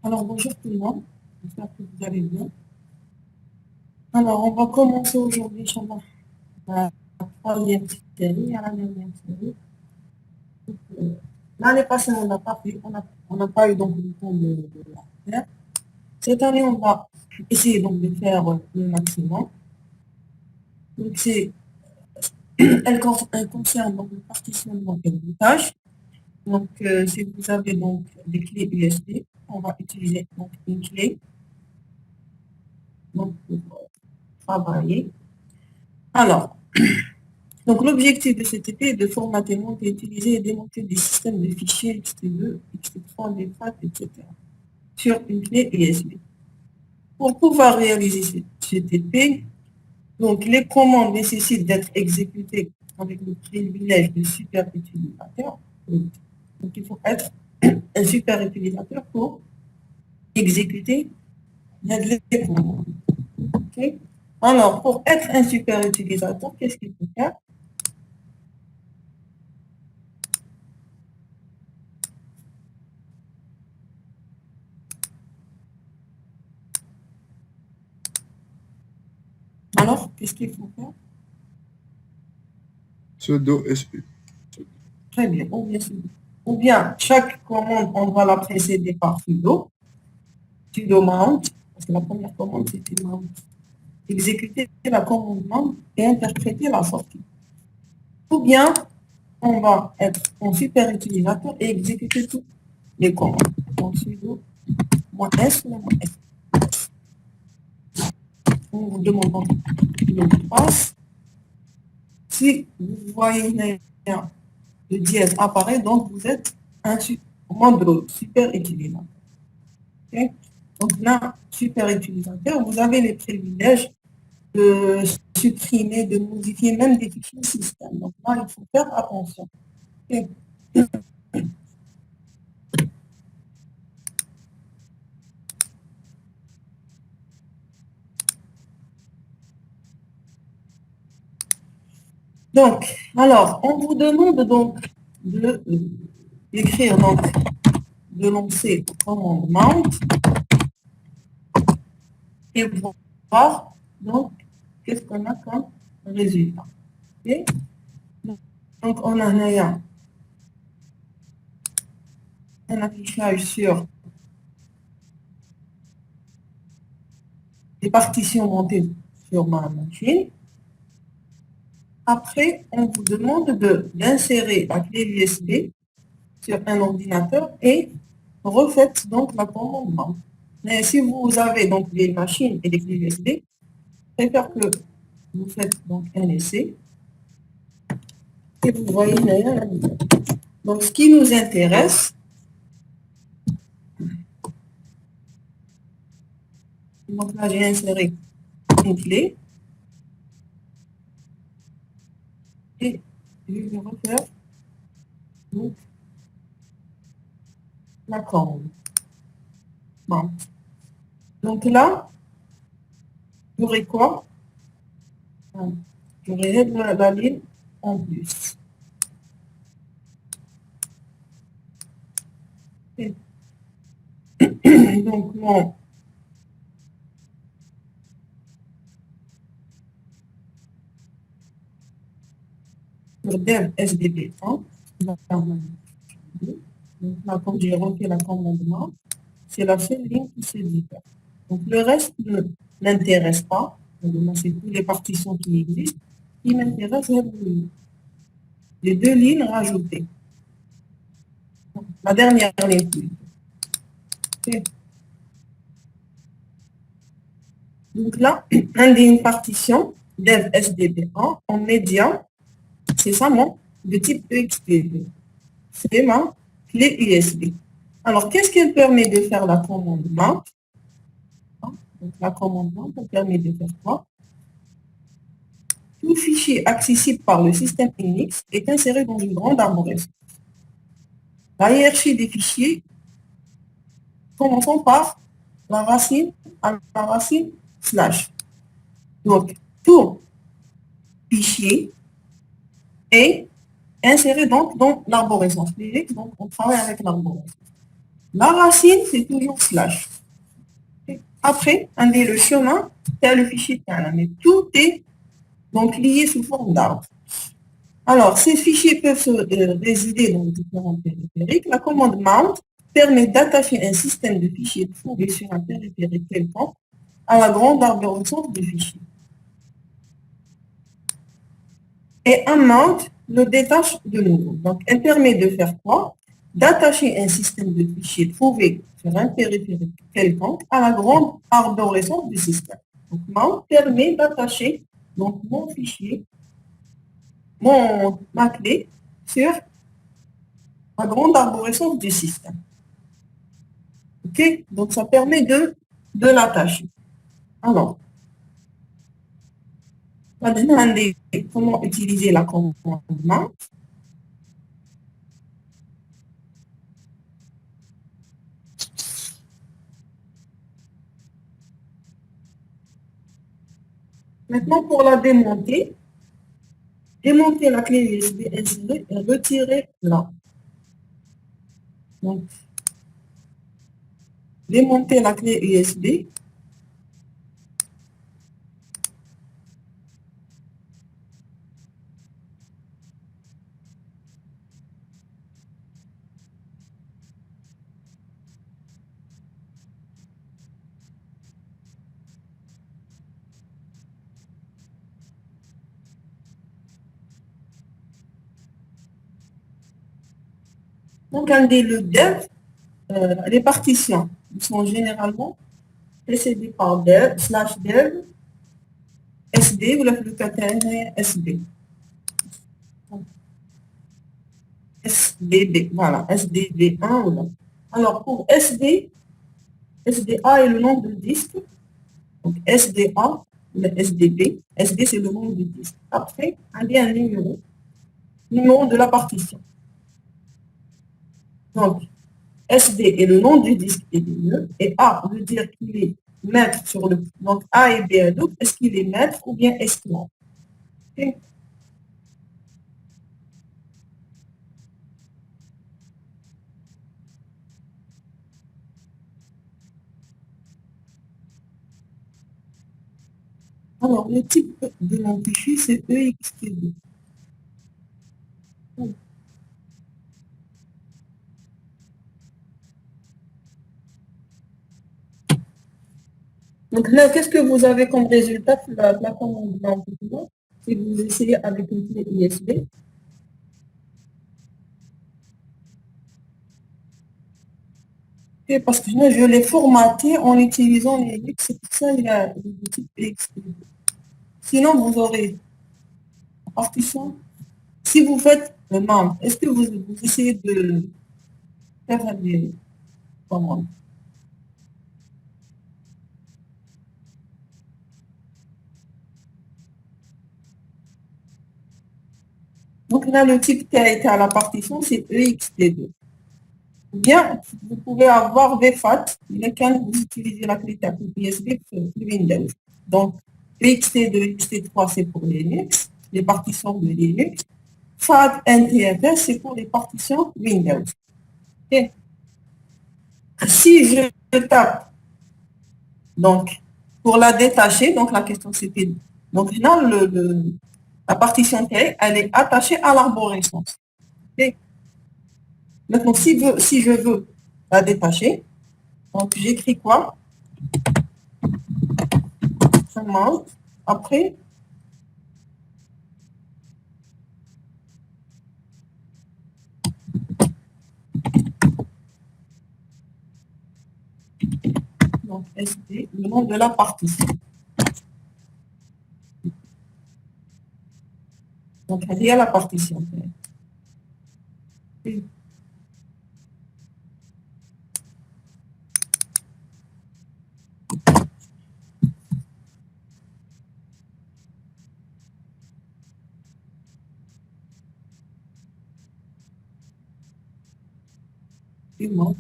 Alors, bonjour tout le monde. J'espère que vous allez bien. Alors, on va commencer aujourd'hui, Inch'Allah, la troisième série, à la dernière série. Euh, L'année passée, on n'a pas fait, on n'a pas eu donc le temps de la faire. Cette année, on va essayer donc de faire le maximum. Donc, elle concerne donc le partitionnement et le montage. Donc, si vous avez donc des clés USB, on va utiliser donc une clé donc, pour travailler. Alors, donc, l'objectif de cette épée est de formater, monter, utiliser et démonter des systèmes de fichiers XT2, XT3, DFAT, etc. sur une clé USB. Pour pouvoir réaliser cette épée, donc les commandes nécessitent d'être exécutées avec le privilège de super utilisateur. Donc, il faut être un super utilisateur pour exécuter les commandes. Okay. Alors, pour être un super utilisateur, qu'est-ce qu'il faut faire? Alors, qu'est-ce qu'il faut faire? Sudo SU. Très bien. Ou bien, chaque commande, on va la précéder par sudo. Sudo mount, parce que la première commande, c'était mount. Exécuter la commande mount et interpréter la sortie. Ou bien, on va être en super utilisateur et exécuter toutes les commandes. Donc, sudo -s ou -s. On vous demande donc le mot de passe. Si vous voyez le dièse apparaît, donc vous êtes un mode super utilisateur. Okay. Donc là, super utilisateur, vous avez les privilèges de supprimer, de modifier même des fichiers système. Donc là, il faut faire attention. Okay. Donc, alors, on vous demande donc d'écrire, donc, de lancer commande mount et voir, donc, qu'est-ce qu'on a comme résultat. Okay. Donc, on a un affichage sur des partitions montées sur ma machine. Après, on vous demande d'insérer la clé USB sur un ordinateur et refaites donc la commande mount. Mais si vous avez donc des machines et des clés USB, je préfère que vous faites donc un essai et vous voyez derrière la vidéo. Donc, ce qui nous intéresse, donc là, j'ai inséré une clé et je vais refaire donc, la commande. Bon. Donc là, j'aurai quoi? J'aurai la ligne en plus. Et donc, mon sur dev SDB1, donc là, comme j'ai refait la commandement, c'est la seule ligne qui se diffère. Donc, le reste ne m'intéresse pas. Donc, c'est toutes les partitions qui existent. Ce qui m'intéresse, c'est les deux lignes rajoutées. Donc, la dernière ligne. Okay. Donc là, une partition dev SDB1 en média, c'est ça mon de type EXP2. C'est ma clé USB. Alors, qu'est-ce qu'elle permet de faire la commande mount? Donc, la commande mount, elle permet de faire quoi? Tout fichier accessible par le système Unix est inséré dans une grande arborescence. La hiérarchie des fichiers, commençons par la racine slash. Donc, tout fichier est inséré donc dans l'arborescence. Donc, on travaille avec l'arborescence. La racine, c'est toujours slash. Après, on dit le chemin, c'est le fichier TANA, mais tout est donc lié sous forme d'arbre. Alors, ces fichiers peuvent se résider dans différents périphériques. La commande mount permet d'attacher un système de fichiers trouvés sur un périphérique quelconque à la grande arborescence du fichier. Et un mount le détache de nouveau. Donc, elle permet de faire quoi? D'attacher un système de fichiers trouvé sur un périphérique quelconque à la grande arborescence du système. Donc, mount permet d'attacher donc mon fichier, ma clé sur la grande arborescence du système. OK? Donc, ça permet de l'attacher. Alors, on va demander comment utiliser la commande mount. Maintenant, pour la démonter, démonter la clé USB insérée et retirer là. Donc, démonter la clé USB. Donc, le dev, les partitions sont généralement précédées par dev, slash dev, SD ou la locataire SD. SDB, voilà, SDB1 ou là. Alors, pour SD, SDA est le nom du disque. Donc, SDA, le SDB. SD, c'est le nom du disque. Après, on a un numéro de la partition. Donc, SD est le nom du disque et du lieu, et A veut dire qu'il est maître sur le... Donc, A et B, donc, est-ce qu'il est maître ou bien esclave? Okay. Alors, le type de mon fichier, c'est EXT2. Donc là, qu'est-ce que vous avez comme résultat de la commande blanc? Si vous essayez avec une clé USB, et parce que moi, je l'ai formaté en utilisant les Linux, c'est pour ça qu'il y a le type EXT2. Sinon, vous aurez la partition. Si vous faites le membre, est-ce que vous essayez de faire des commandes? Donc là, le type qui a été à la partition, c'est EXT2. Ou bien, vous pouvez avoir des FAT, lesquels vous utilisez la clé USB pour Windows. Donc, EXT2, EXT3, c'est pour Linux, les partitions de Linux. FAT, NTFS, c'est pour les partitions Windows. Okay. Si je tape, donc, pour la détacher, donc la question c'était, donc là, la partition T, elle est attachée à l'arborescence. Okay. Maintenant, si je veux la détacher, donc j'écris quoi? Mount. Après, donc SD, le nom de la partition. Donc, il y a la partition. Et moi,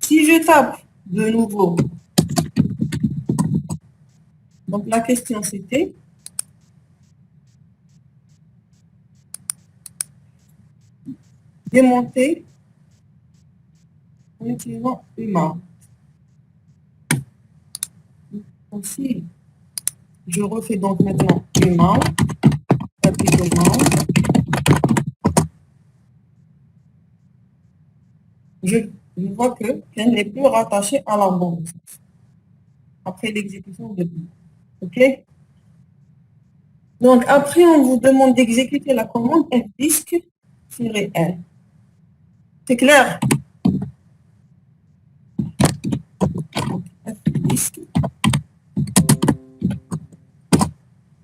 si je tape de nouveau. Donc, la question, c'était démonter en utilisant humain. Donc, si je refais donc maintenant humain, je vois qu'elle n'est plus rattachée à la bande après l'exécution de tout. OK? Donc, après, on vous demande d'exécuter la commande fdisk-l. C'est clair? Fdisk.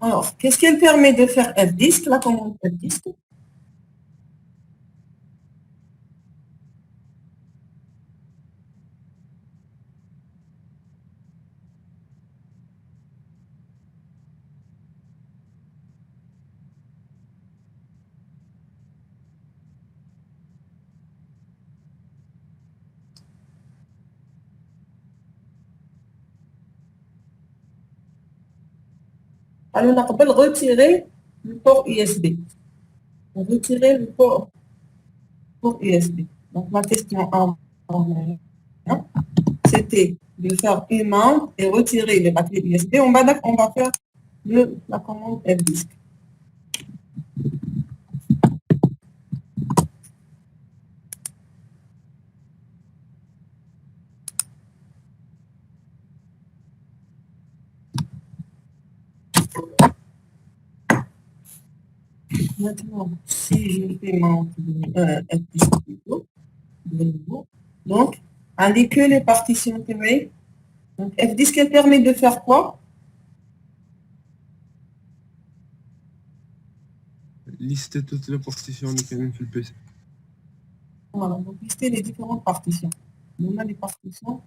Alors, qu'est-ce qu'elle permet de faire fdisk, la commande fdisk? Alors, on appelle retirer le port USB. Retirer le port USB. Donc, ma question avant, c'était de faire une mount et retirer les batteries USB. On va faire la commande fdisk. Maintenant, si je fais mount fdisk plutôt, de nouveau, donc, indiquer les partitions TV. Donc, fdisk, elle permet de faire quoi? Lister toutes les partitions اللي كاينين في البي سي. Voilà, donc lister les différentes partitions. On a les partitions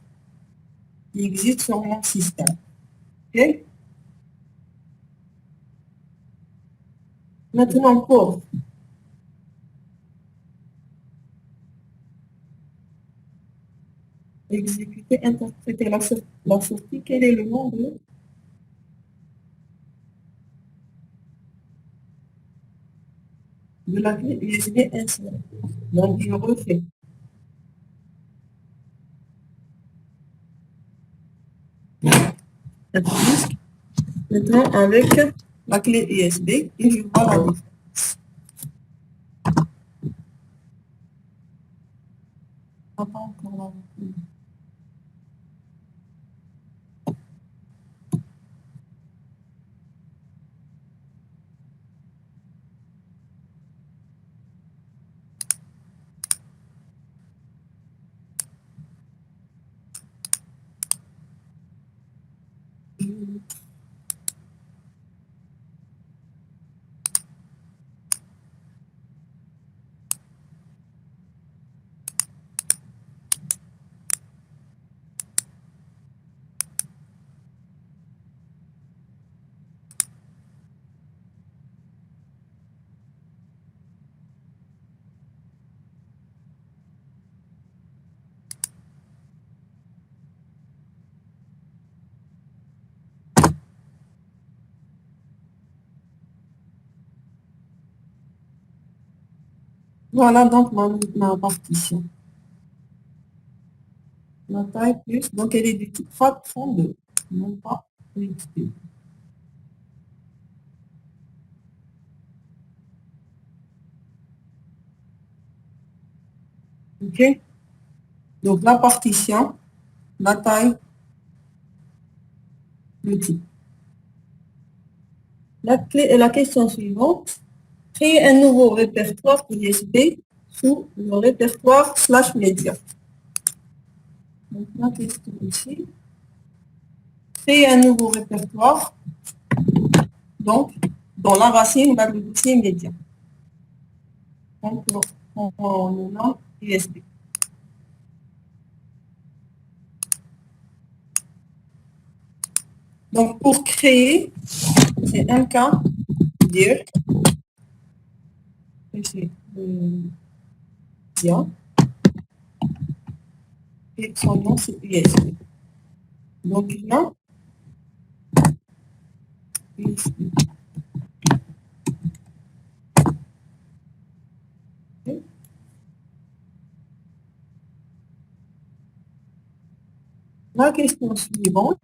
qui existent sur mon système. OK? Maintenant, pour exécuter, interpréter la sortie, quel est le nom de la clé USB insérée? Donc, je refais. Maintenant, avec la clé USB, et je vois la différence. Pas encore là. Voilà donc ma partition. La taille plus, donc elle est du type FAT32, non pas UXP. OK? Donc la partition, la taille, le type. La question suivante, créer un nouveau répertoire USB sous le répertoire /média. Donc la question ici, créer un nouveau répertoire, donc dans la racine va le dossier média. Donc on le nomme USB. Donc pour créer, c'est un cas dire ici, média. et son nom c'est USB. Donc là, USB. La question suivante,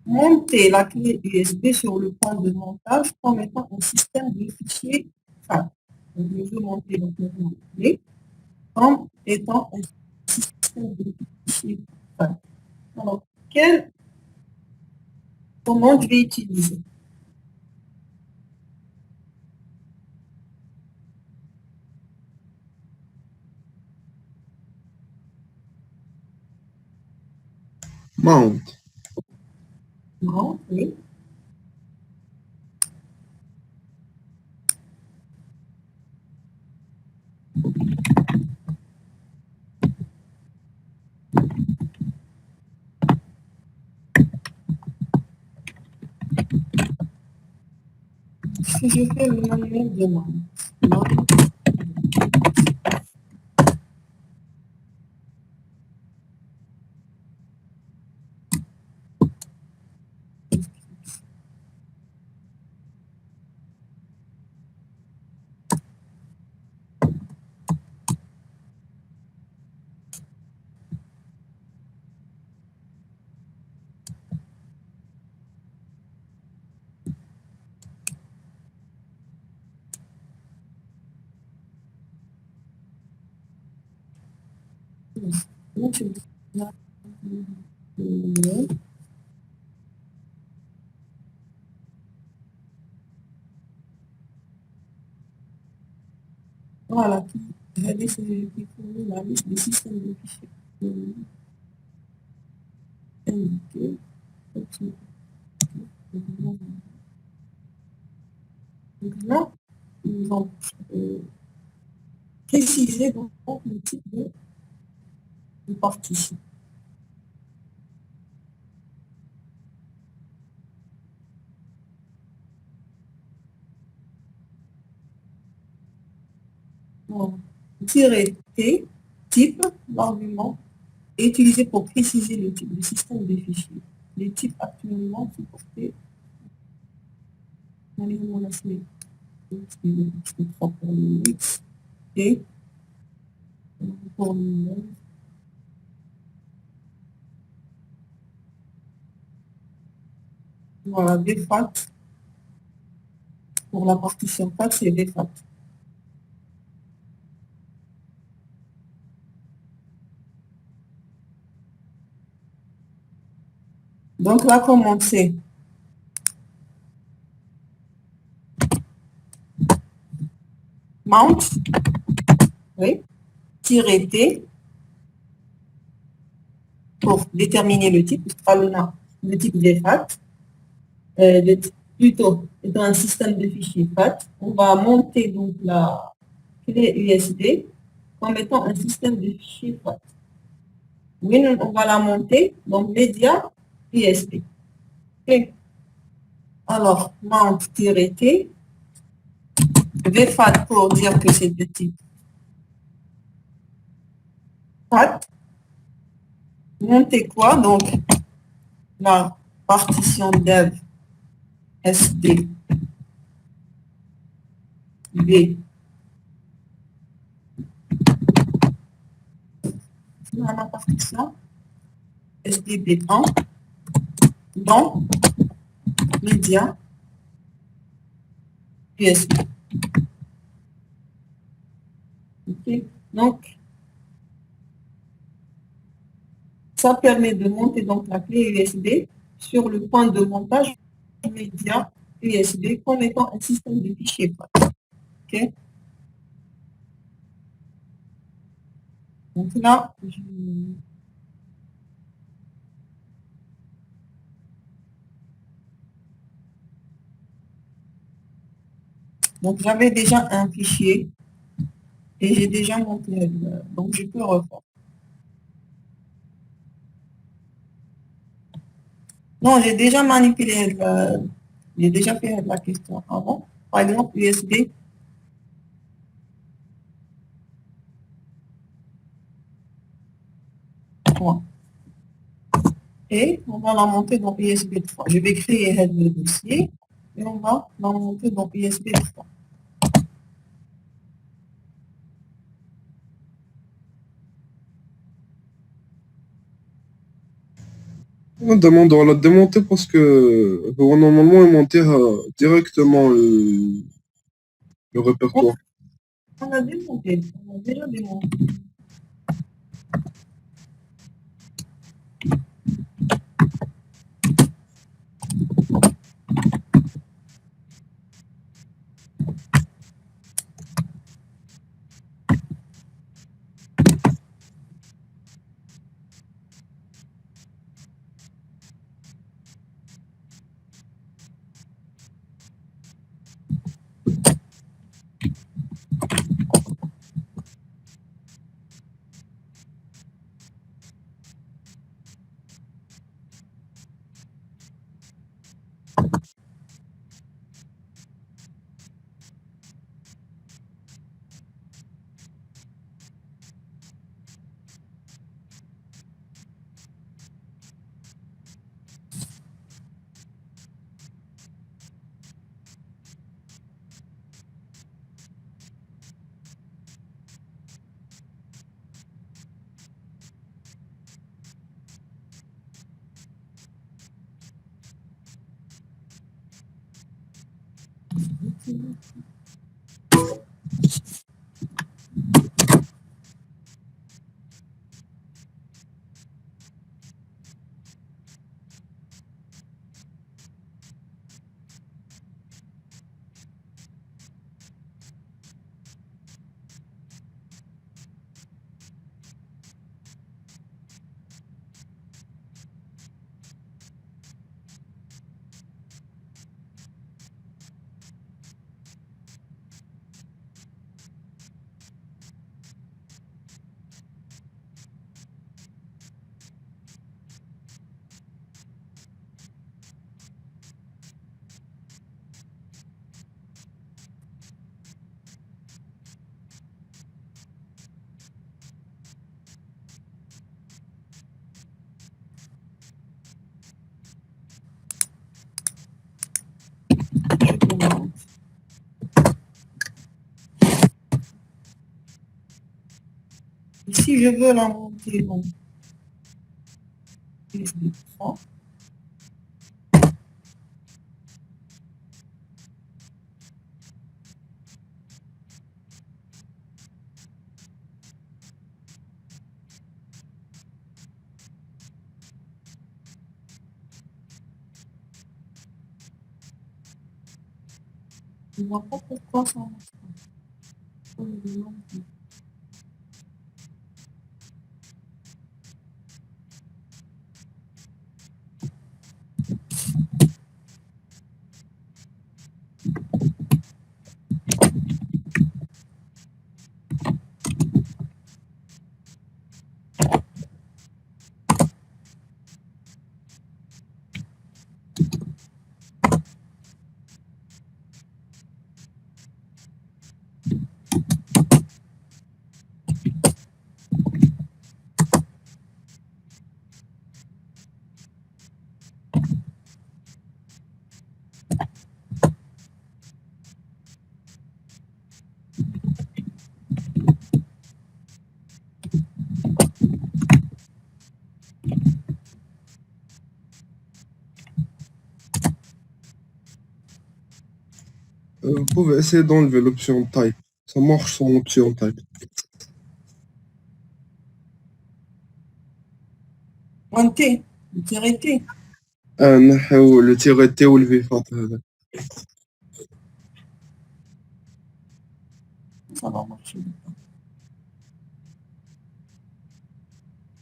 monter la clé USB sur le point de montage comme étant un système de fichiers FAT. Donc, je veux monter donc, la clé comme étant un système de fichiers FAT. Alors, quelle commande je vais utiliser? Mount. Non, oui. Si je fais le manuel de mount, mount, donc, je vais voilà, regardez, c'est qui fournit la liste des systèmes de fichiers indiqués. Donc là, ils vont préciser donc le type de partition. Bon. T, type, l'argument, est utilisé pour préciser le type de système de fichiers. Les types actuellement supportés dans les monacés. C'est 3 pour le X et pour le voilà, VFAT. Pour la partition FAT, c'est VFAT. Donc la commande c'est mount, oui, -t pour déterminer le type, le type VFAT, plutôt étant un système de fichiers FAT. On va monter donc la clé USB comme étant un système de fichiers FAT. Oui, on va la monter, donc média USB. Okay. Alors, mount-t, VFAT pour dire que c'est de type FAT. Monter quoi? Donc, la partition dev SD B. Dans la partition SDB1 dans média USB. Okay. Donc, ça permet de monter donc la clé USB sur le point de montage média USB comme étant un système de fichiers FAT. Okay. Donc là, donc j'avais déjà un fichier et j'ai déjà monté, donc je peux refaire. Non, j'ai déjà manipulé, j'ai déjà fait la question avant. Par exemple, USB. 3. Et on va la monter dans USB 3. Je vais créer le dossier et on va la monter dans USB 3. On l'a démonter parce que normalement il montait directement le répertoire. On a démonté, on a déjà démonté. Si je veux la monter dans USB 3, je ne vois pas pourquoi ça marche pas. Vous pouvez essayer d'enlever l'option type. Ça marche sans l'option type. Un T, tiret T. نحو le tiret T ou le vifat هذا. Ça va marcher.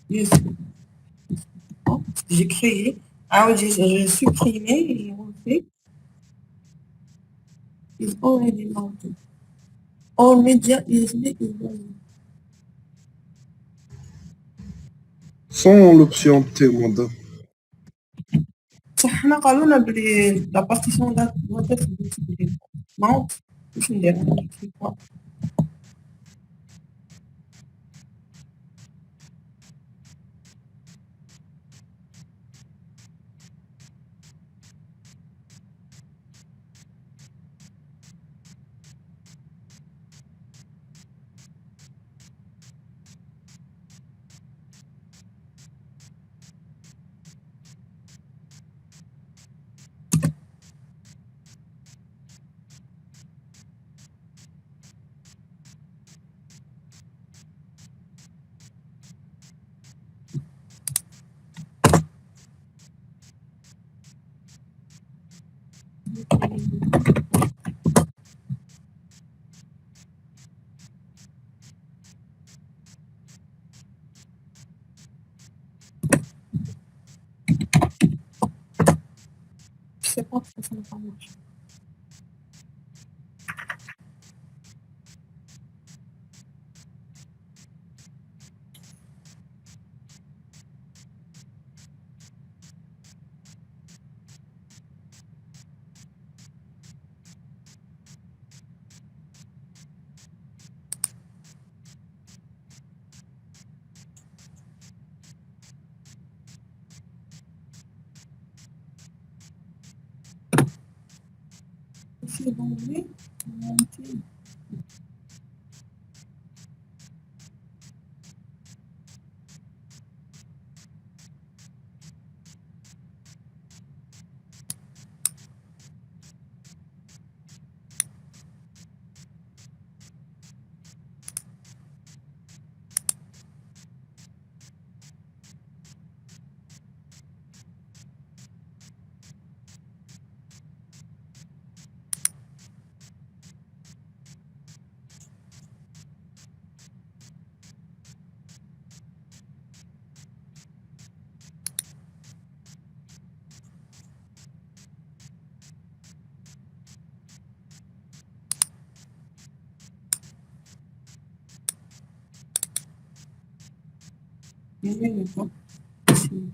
Yes. J'ai créé. Ah, j'ai supprimé et on fait. Is already mounted. All media USB is ready. Sans l'option T, madame. صح حنا قالوا لنا بلي لا بارتيسيون doit être multipliée. Mount, واش ندير انا كيف c'est l'onglet monter. Il n'est pas possible.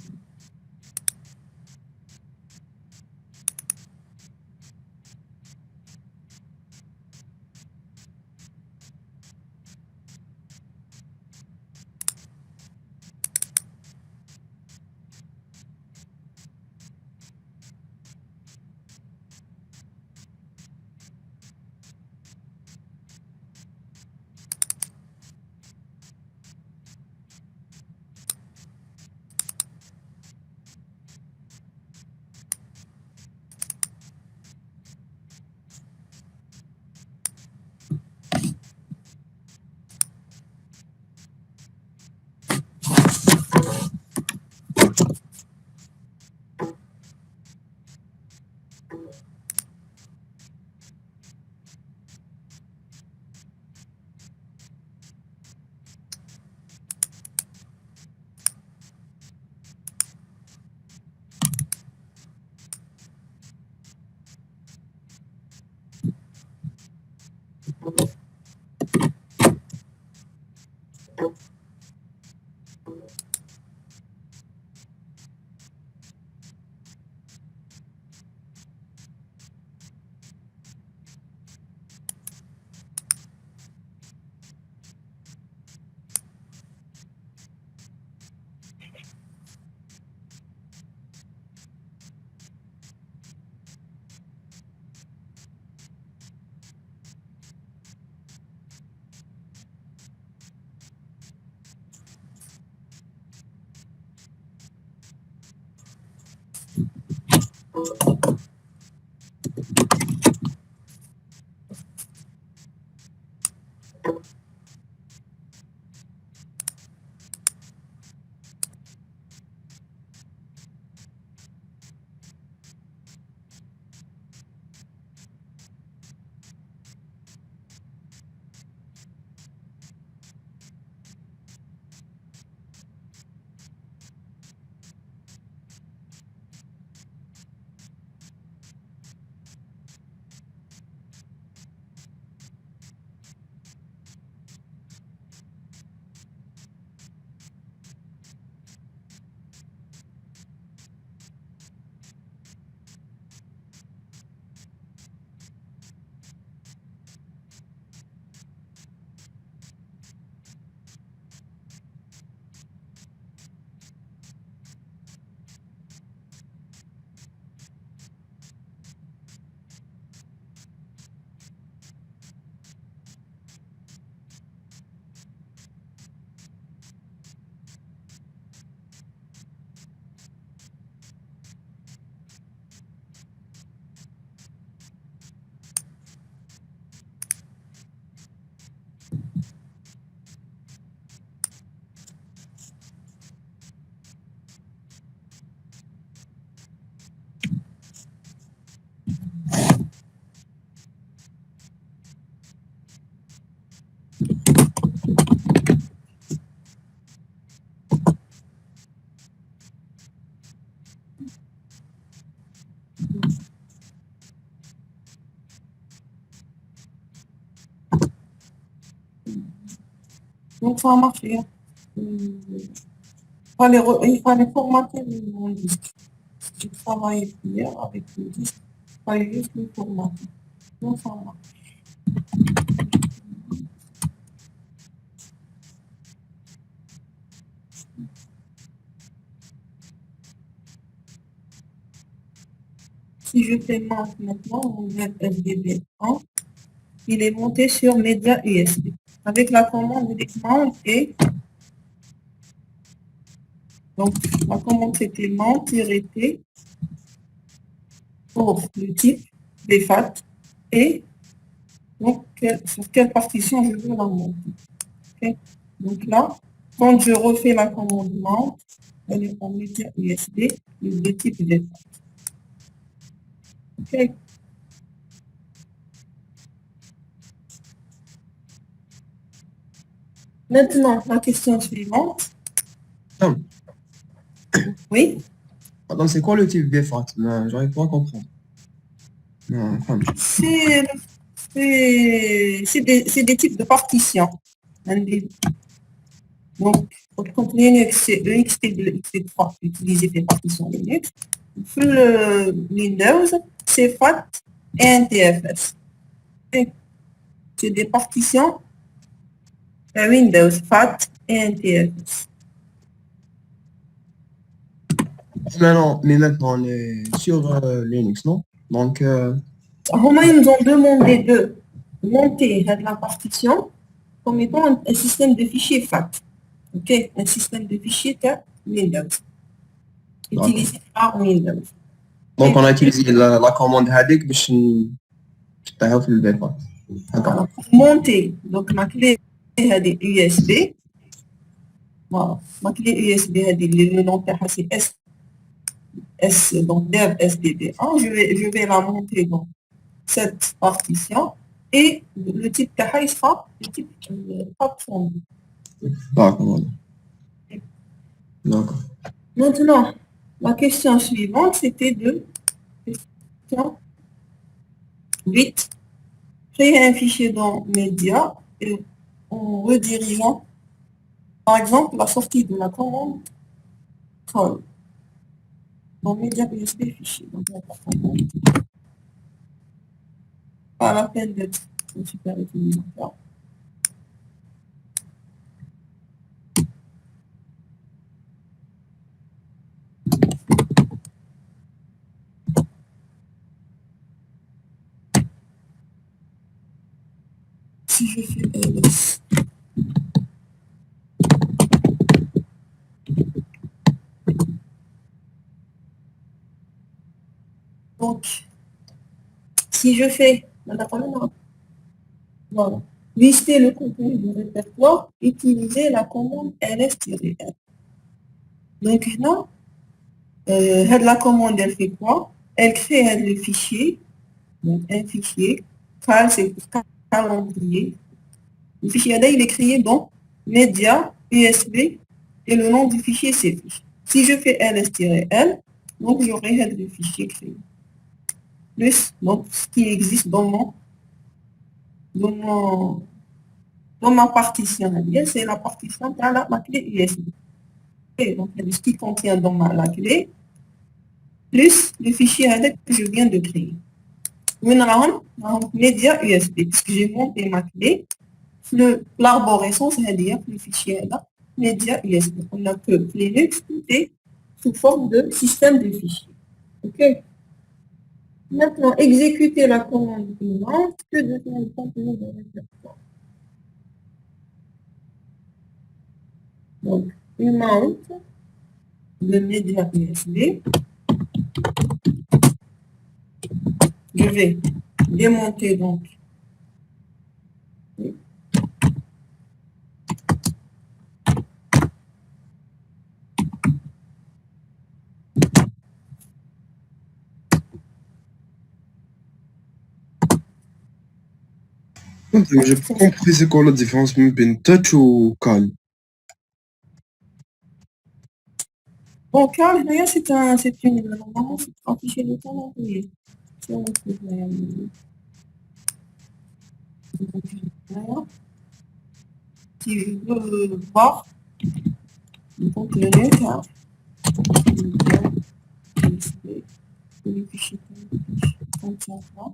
Donc, ça a marché. Il fallait formater mon disque. J'ai travaillé hier avec le disque. Il fallait juste le formater. Donc, ça marche. Si je fais mount maintenant, mon web FDB1, il est monté sur média USB. Avec la commande mount et donc la commande c'était mount-t pour le type BFAT et donc sur quelle partition je veux la monter. Okay. Donc là, quand je refais la commande mount, elle est en média USB de type BFAT. Okay. Maintenant, la question suivante. Attends, Oui, attends, c'est quoi le type BFAT? Non, j'arrive pas à comprendre. Non, enfin, c'est des types de partitions. Donc, quand Linux, c'est ext2, ext3, utiliser des partitions Linux. Pour le Windows, c'est FAT et NTFS. C'est des partitions Windows, FAT et NTFS. mais maintenant, on est sur Linux, non? Donc, Romain, ils nous ont demandé de monter la partition comme étant un système de fichiers FAT. Ok, un système de fichiers que Windows. Utilisé par Windows. donc on a utilisé la commande HADIC باش نحطها في البيفات. Voilà. Pour monter, donc ma clé est USB. Voilà. Ma clé USB, le nom c'est donc dev SDB1. Je vais la monter dans cette partition et le type il sera le type FAT1. D'accord. D'accord. Maintenant, la question suivante, c'était de question 8. Créer un fichier dans Média et en redirigeant, par exemple, la sortie de la commande call dans Média USB fichier. Donc, la commande. Pas la peine d'être un super utilisateur. Si je fais ls, donc, si je fais, voilà, lister le contenu du répertoire, utiliser la commande ls-l. Donc là, la commande, elle fait quoi? Elle crée le fichier, donc un fichier, cal, c'est pour calendrier. Le fichier là, il est créé dans média USB et le nom du fichier c'est fiche. Si je fais ls-l, donc j'aurai le fichier créé. Plus donc ce qui existe dans ma partition, c'est la partition dans la clé USB. Et donc ce qui contient dans la clé, plus le fichier que je viens de créer. Maintenant, média USB, puisque j'ai monté ma clé, l'arborescence, c'est-à-dire le fichier là, média USB. On a que Linux est sous forme de système de fichiers. OK. Maintenant, exécuter la commande suivante que devient le contenu de répertoire. Donc, mount le média USB. Je vais démonter donc J'ai pas compris c'est quoi la différence entre touch ou cal. bon, car c'est une, normalement, c'est un fichier de calendrier. Si on trouve si je veux voir le contenu, car le fichier contient quoi.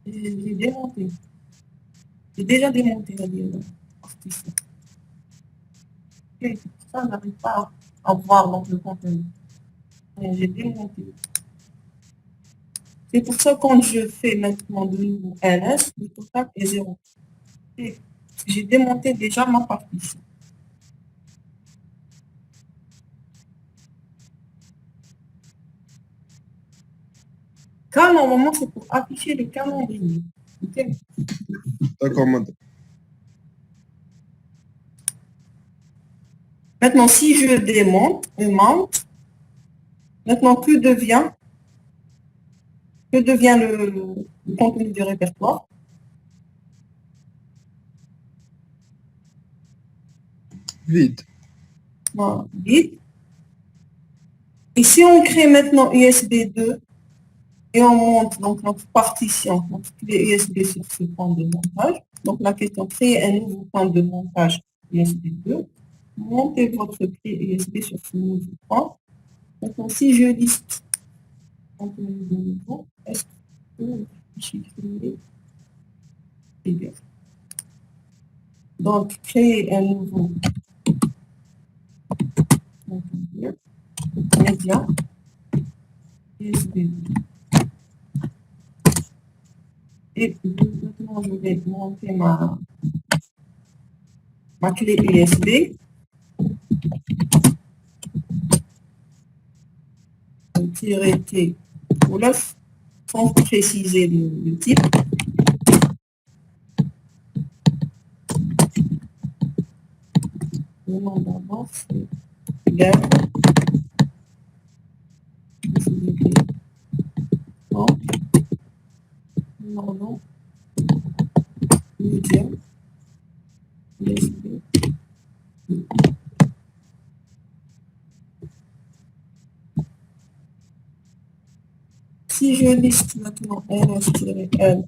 J'ai démonté. J'ai déjà démonté la partition. Ok, ça, on n'arrive pas à voir donc, le contenu. Mais j'ai démonté. C'est pour ça que quand je fais maintenant de nouveau ls, le total est 0. Et j'ai démonté déjà ma partition. Quand normalement, c'est pour afficher le calendrier. Ok. D'accord, madame. Maintenant, si je démonte, maintenant, que devient le contenu du répertoire? Vide. Voilà, vide. Et si on crée maintenant USB2 et on monte donc notre partition, notre clé USB sur ce point de montage, donc la question, créer un nouveau point de montage USB2, montez votre clé USB sur ce nouveau point. Maintenant, si je liste contenu de nouveau, est-ce que le fichier créé est bien? Donc, créer un nouveau média USB. Et maintenant, je vais monter ma clé USB. Tirer T pour l'off, sans préciser le type. Le nom d'abord, c'est égal. Non, média, USB. Si je liste maintenant ls-l,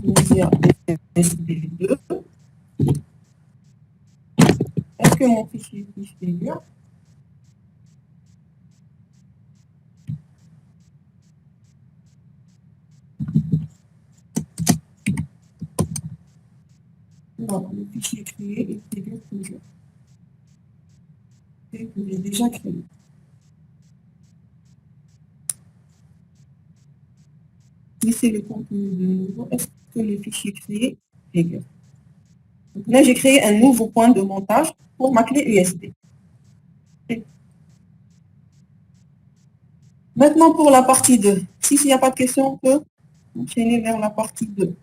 média USB2, est-ce que mon fichier figure? Non, le fichier créé, il figure toujours. Et que j'ai déjà créé. Si c'est le contenu de nouveau, est-ce que le fichier créé figure? Donc là, j'ai créé un nouveau point de montage pour ma clé USB. Maintenant, pour la partie 2. Si il n'y a pas de question, on peut enchaîner vers la partie 2.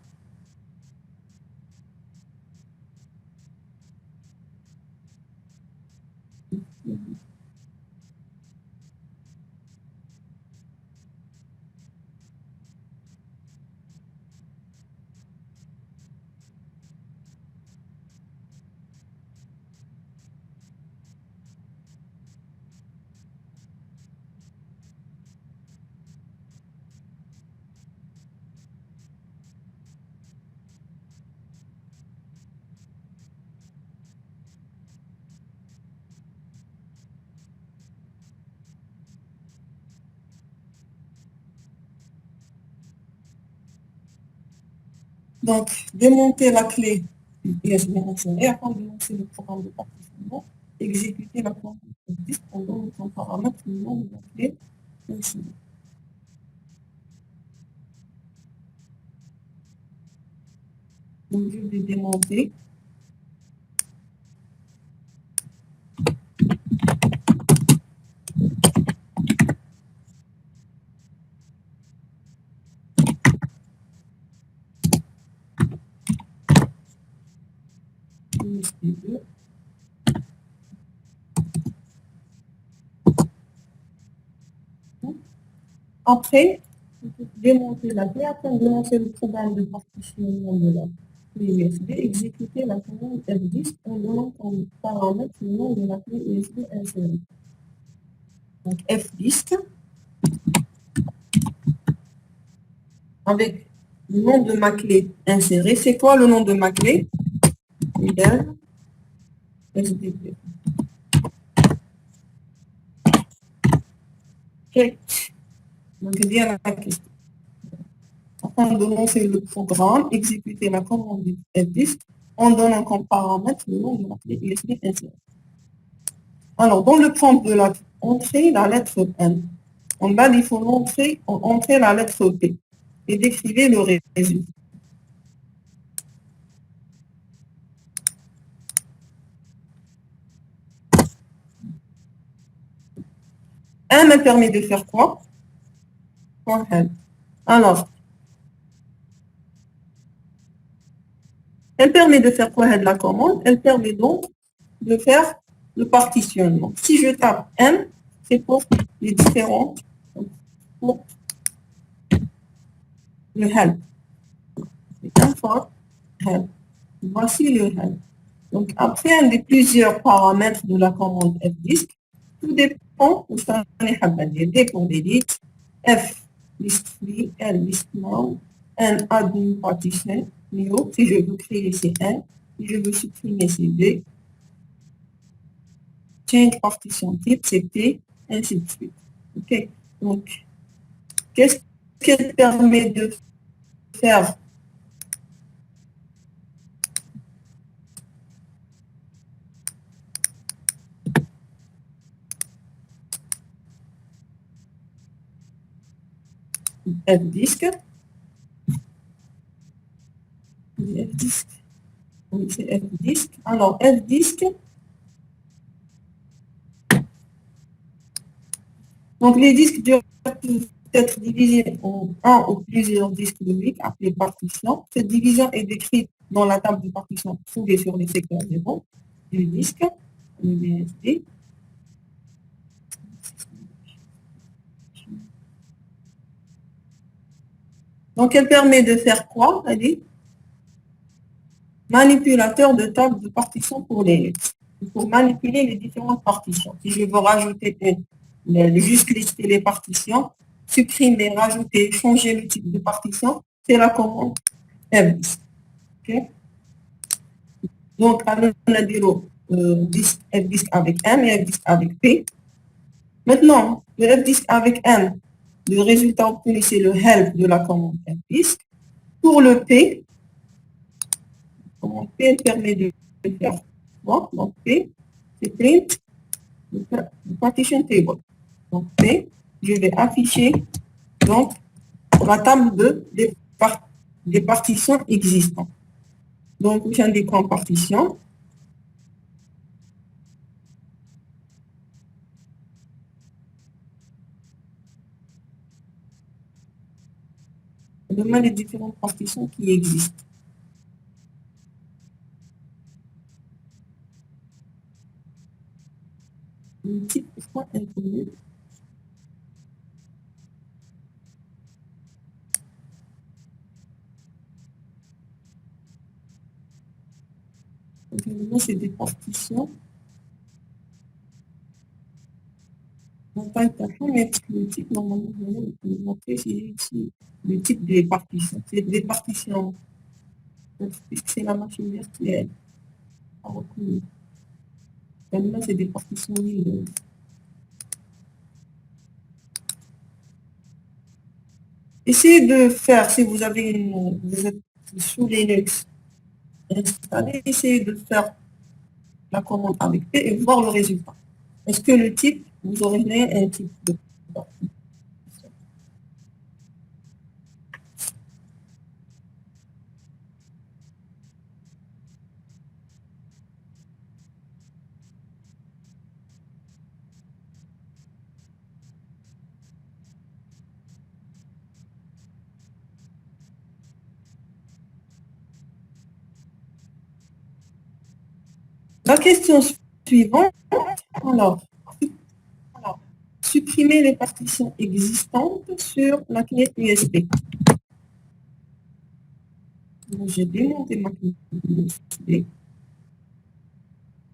Donc, démonter la clé USB mentionné afin de lancer le programme de partitionnement, exécuter la commande disque en donnant comme paramètre le nom de la clé mentionnée. Donc, je vais démonter. USB2. Après, démonter la clé afin de lancer le programme de partitionnement de la clé USB, exécuter la commande F10 en donnant comme paramètre le nom de la clé USB insérée. Donc F10 avec le nom de ma clé insérée. C'est quoi le nom de ma clé? Modèle SDP. Ok. Donc, bien la question. Afin de lancer le programme, exécuter la commande F10 en donnant comme paramètre le nom de la clé USB insérée. Alors, dans le prompt de la entrée la lettre N. En bas, il faut entrer la lettre P et décrivez le résultat. M me permet de faire quoi? Alors, elle permet de faire quoi de la commande? Elle permet donc de faire le partitionnement. Si je tape M, c'est pour les différents, pour le help. Un fois help. Voici le help. Donc, après un des plusieurs paramètres de la commande F10, tout dépend de ça, D pour delete, F list free, L list now, N add new partition, new, si je veux créer c'est N, si je veux supprimer c'est D, change partition type, c'est T, ainsi de suite. Ok, donc, qu'est-ce qu'elle permet de faire? F-Disk. F-Disk. Oui, c'est F-Disk. Alors, F-Disk. Donc, les disques durs peuvent être divisés en un ou plusieurs disques uniques appelés partitions. Cette division est décrite dans la table de partition trouvée sur les secteurs zéro du disque, le BSD. Donc, elle permet de faire quoi? Allez, manipulateur de table de partition pour les pour manipuler les différentes partitions. Si je veux rajouter juste lister les partitions, supprimer, rajouter, changer le type de partition, c'est la commande F10. Okay? Donc, on a dit F10 avec M et F10 avec P. Maintenant, le F10 avec M, le résultat obtenu, c'est le help de la commande F10. Pour le P, commande P, elle permet de faire quoi? Donc, P, c'est print le partition table. Donc, P, je vais afficher donc la table des partitions existantes. Donc, j'indique en partition. Je demande les différentes partitions qui existent. Le type soit inconnu. Donc, évidemment, c'est des partitions. Non pas important, mais le type, normalement, je vais vous montrer ici le type des partitions. C'est des partitions, puisque c'est la machine virtuelle. Évidemment, c'est des partitions Windows. Essayez de faire, si vous avez sous Linux, installer, essayer de faire la commande avec P et voir le résultat. Est-ce que le type, vous aurez un type de partition? La question suivante, alors, supprimer les partitions existantes sur la clé USB. Donc, j'ai démonté ma clé USB.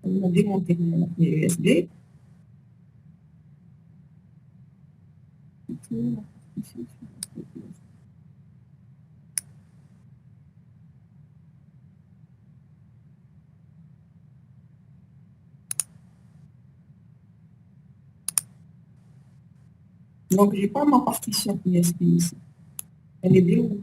On a démonté ma clé USB. Donc, je n'ai pas ma partition USB ici. Elle est démontée.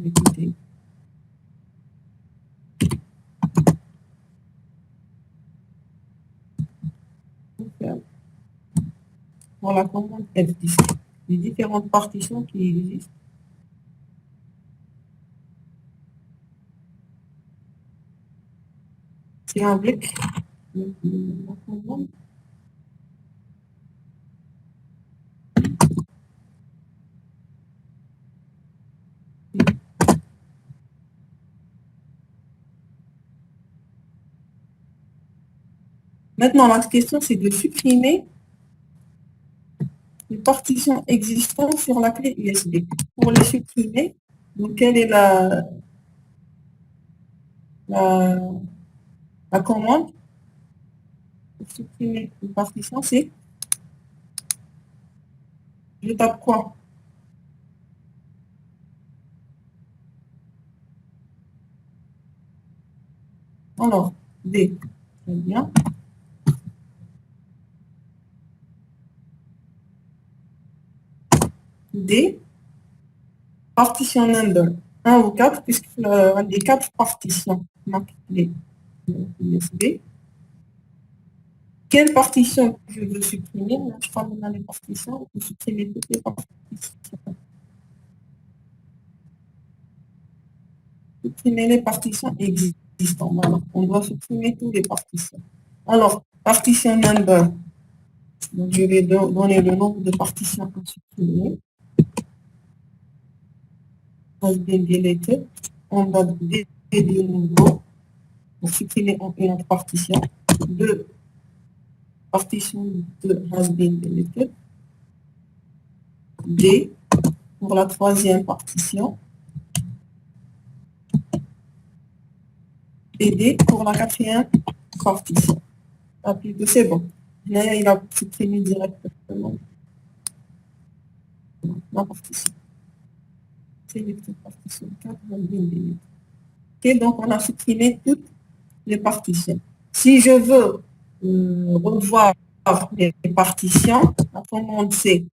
Écoutez. Pour la commande F10, les différentes partitions qui existent. C'est avec la commande. Maintenant, la question, c'est de supprimer les partitions existantes sur la clé USB. Pour les supprimer, donc quelle est la commande pour supprimer une partition? C'est je tape quoi? Alors, D. Très bien. D. Partition number 1 ou 4, puisque les 4 partitions ma clé USB. Quelle partition je veux supprimer? Je parle dans les partitions, je veux supprimer toutes les partitions. Supprimer les partitions existantes. Voilà. On doit supprimer toutes les partitions. Alors, partition number. Donc, je vais donner le nombre de partitions à supprimer. Has been deleted. On va dédier nouveau pour supprimer une autre partition. 2. Partition 2 has been deleted. D pour la troisième partition. Et D pour la quatrième partition. C'est bon. Là, il a supprimé directement la partition. C'est les partitions 4 has been deleted. Ok, donc on a supprimé toutes les partitions. Si je veux revoir les partitions, la commande c'est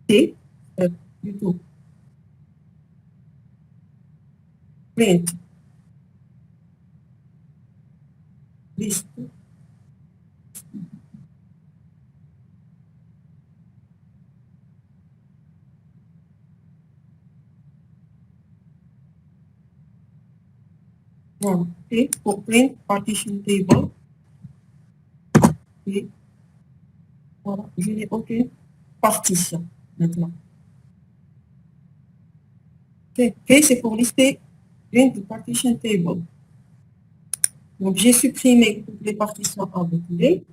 T, plutôt print list. Voilà. Et pour print partition table, Et voilà, je n'ai aucune partition maintenant. OK, c'est pour lister the partition table. Donc, j'ai supprimé toutes les partitions avec les.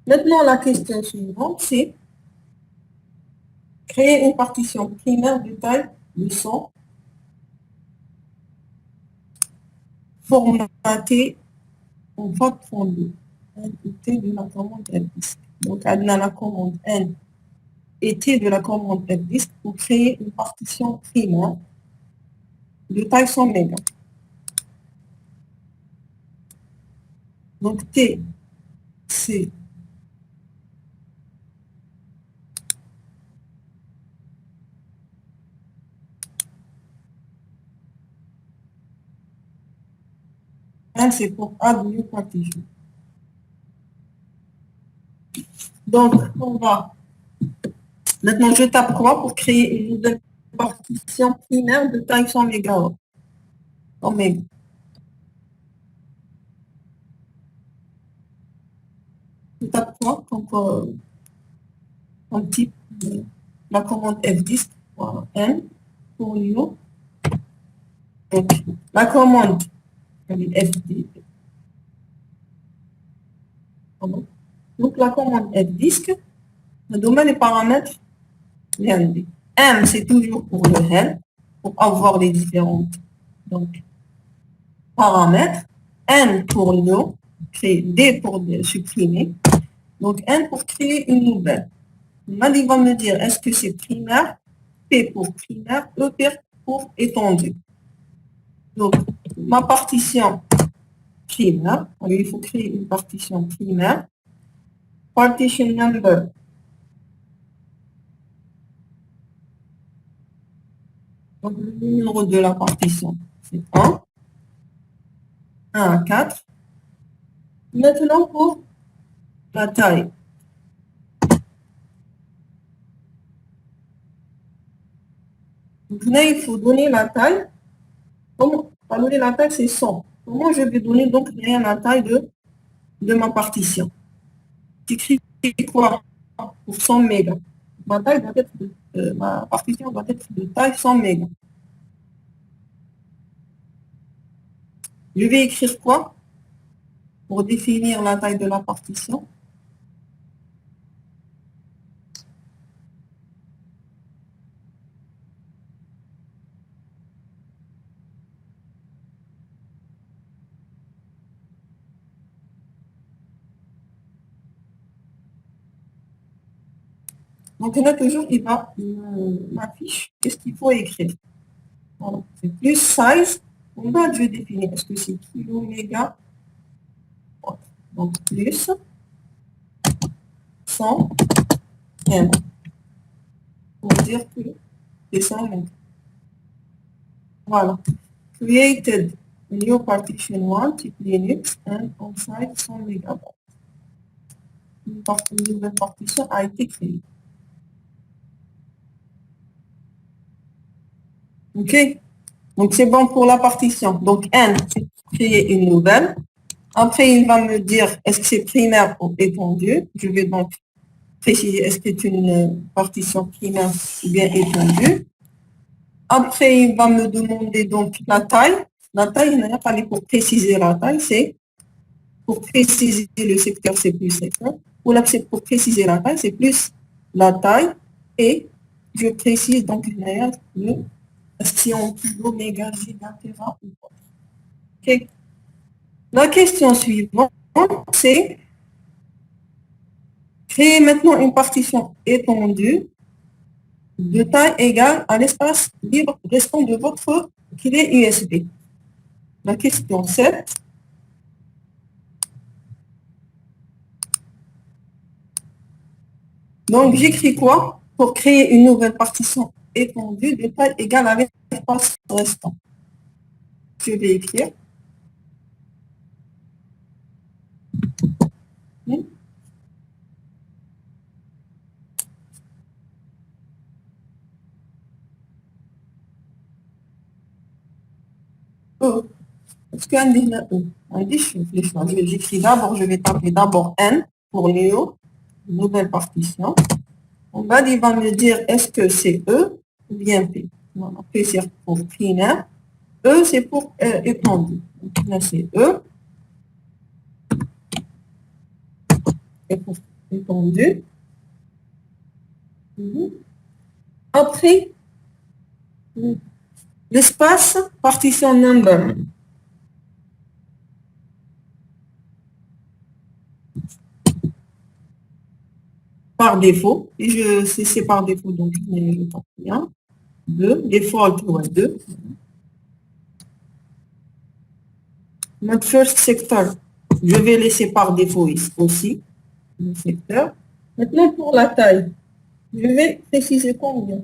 Maintenant, la question suivante, c'est créer une partition primaire de taille de 100 formatée en FAT32. N était de la commande F10. Donc, on a la commande N était de la commande F10 pour créer une partition primaire de taille 100 mégas. Donc, T, c'est N, c'est pour add new partition. Donc, on va. Maintenant, je tape quoi pour créer une nouvelle partition primaire de taille 100 mégas. 100 mégas. Je tape quoi comme type de la commande F10 N pour new. Donc, la commande FD. Pardon. Donc, la commande F10, me donne les paramètres. M, c'est toujours pour le N, pour avoir les différentes donc, paramètres. N pour no, D pour supprimer. Donc, N pour créer une nouvelle. Maintenant, il va me dire, est-ce que c'est primaire? P pour primaire, E pour étendu. Donc, ma partition primaire, alors il faut créer une partition primaire. Partition number. Donc, le numéro de la partition, c'est 1. 1 à 4. Maintenant, pour la taille. Donc là, il faut donner la taille. Comment donner la taille, c'est 100. Comment je vais donner donc la taille de ma partition? J'écris quoi pour 100 mégas? Ma partition doit être de taille 100 mégas. Je vais écrire quoi pour définir la taille de la partition? Donc là, toujours, il va m'afficher qu'est-ce qu'il faut écrire. Voilà. C'est plus size. On va, je vais définir. Est-ce que c'est kilo, méga? Donc, plus 100 M. Pour dire que c'est 100 M. Voilà. Created new partition 1, type Linux, and on site 100 MB. Une nouvelle partition a été créée. OK? Donc, c'est bon pour la partition. Donc, N, c'est créer une nouvelle. Après, il va me dire, est-ce que c'est primaire ou étendu? Je vais donc préciser, est-ce que c'est une partition primaire ou bien étendue? Après, il va me demander donc la taille. La taille, il n'y a pas pour préciser la taille, c'est pour préciser le secteur, c'est plus secteur. Ou là, c'est pour préciser la taille, c'est plus la taille. Et je précise donc le si on kilo, méga, giga, téra ou pas. OK. La question suivante, c'est créer maintenant une partition étendue de taille égale à l'espace libre restant de votre clé USB. La question 7. Donc, j'écris quoi pour créer une nouvelle partition étendue de taille égale à l'espace restant? Je vais écrire. E. Est-ce qu'un dit E? On dit je vais j'écris d'abord, je vais taper d'abord N. pour Léo, nouvelle partition. En bas, il va me dire est-ce que c'est E ou bien P. Voilà, P c'est pour primaire. E c'est pour étendu. Donc là c'est E. Et pour étendu. Après, l'espace, partition number. Par défaut. Et c'est par défaut, donc je n'ai pas rien. 2. Default, ouais, 2. Notre first sector, je vais laisser par défaut aussi le secteur. Maintenant, pour la taille, je vais préciser combien.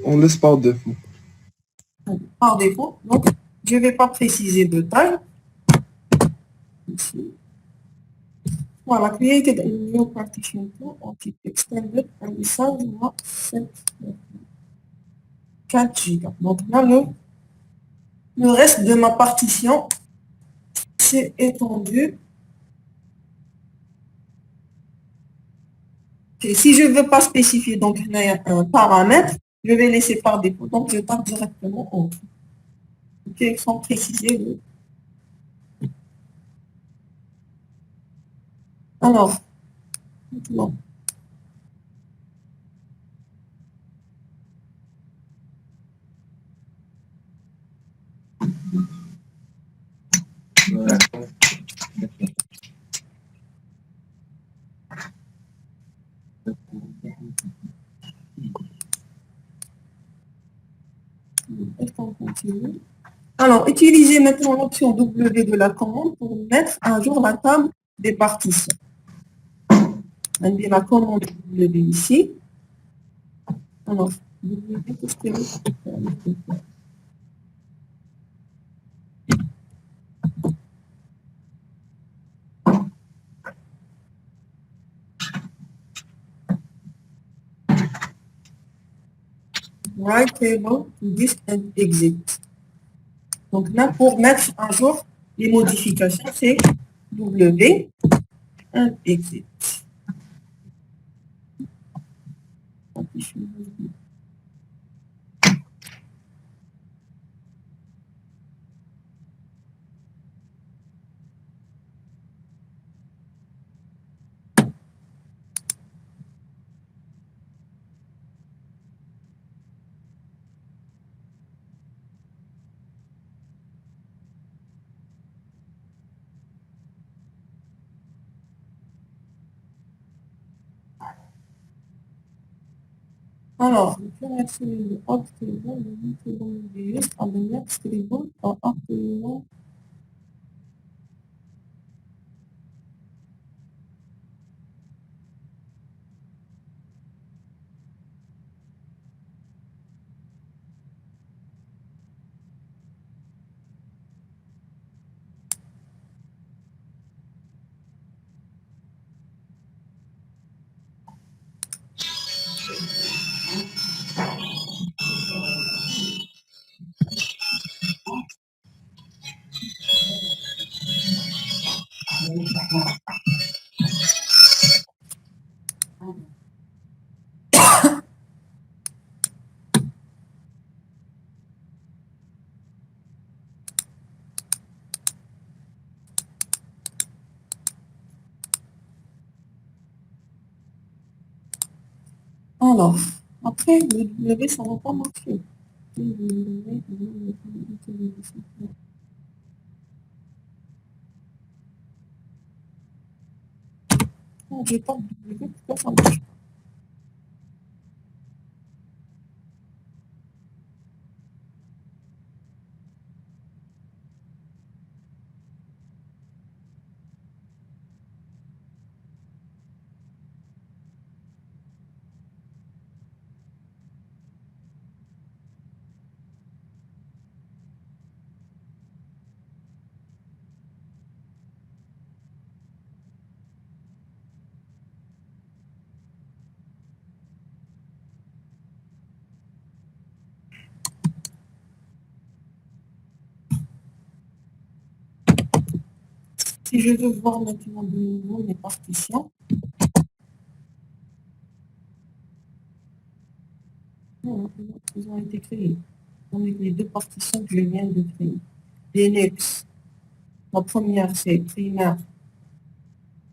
On laisse par défaut. Par défaut, donc je ne vais pas préciser de taille. Ici. Voilà, created a new partition to keep extended and the size of 4 gigas. Donc là, le reste de ma partition, c'est étendu. Et si je ne veux pas spécifier donc un paramètre, je vais laisser par défaut. Donc je tape directement entre. Ok, sans préciser le. Alors, maintenant, est-ce qu'on continue? Alors, utilisez maintenant l'option W de la commande pour mettre à jour la table des partitions. On dit la commande W ici. Alors, W, qu'est-ce que c'est? Write table to disk and exit. Donc là, pour mettre à jour les modifications, c'est W and exit. Alors, je vais essayer de optimiser le use on the next table or optimize. Alors, après, le W, ça ne va pas marcher. Non, j'ai pas de W, pourquoi ça marche? Si je veux voir maintenant de nouveau les partitions, ils ont été créés. Avec les deux partitions que je viens de créer. Linux, la première c'est primaire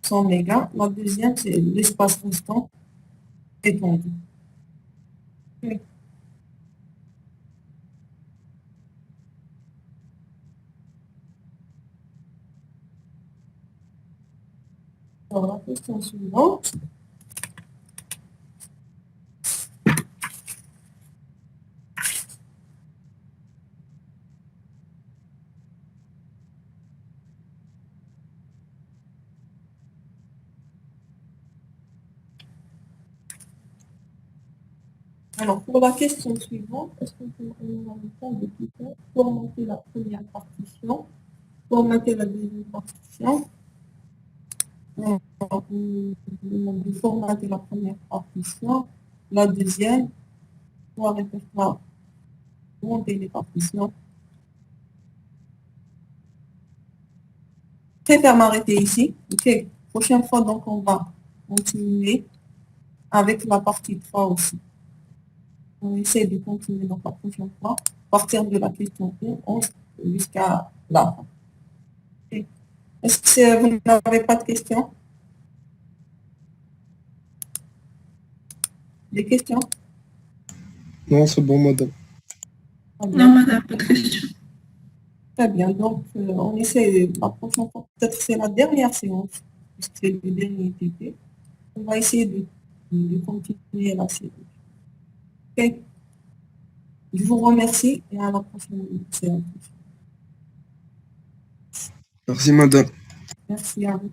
100 mégas, la deuxième c'est l'espace restant étendu. Oui. Alors, la question suivante. Alors, pour la question suivante, est-ce qu'on peut avoir le temps de tout faire, formater la première partition, formater la deuxième partition, on demande de formater la première partition, la deuxième, pour un répertoire, monter les partitions. Je préfère m'arrêter ici. Ok, prochaine fois, donc, on va continuer avec la partie 3 aussi. On essaie de continuer donc la prochaine fois, partir de la question 11 jusqu'à la fin. Ok. Est-ce que vous n'avez pas de questions? Des questions? Non, c'est bon, madame. Très Non, bien. madame, pas de question. Très bien. Donc, on essaie la prochaine fois. Peut-être que c'est la dernière séance, puisque c'est le dernier TP. On va essayer de continuer la série. Ok. Je vous remercie et à la prochaine séance. Merci, madame. Merci à vous.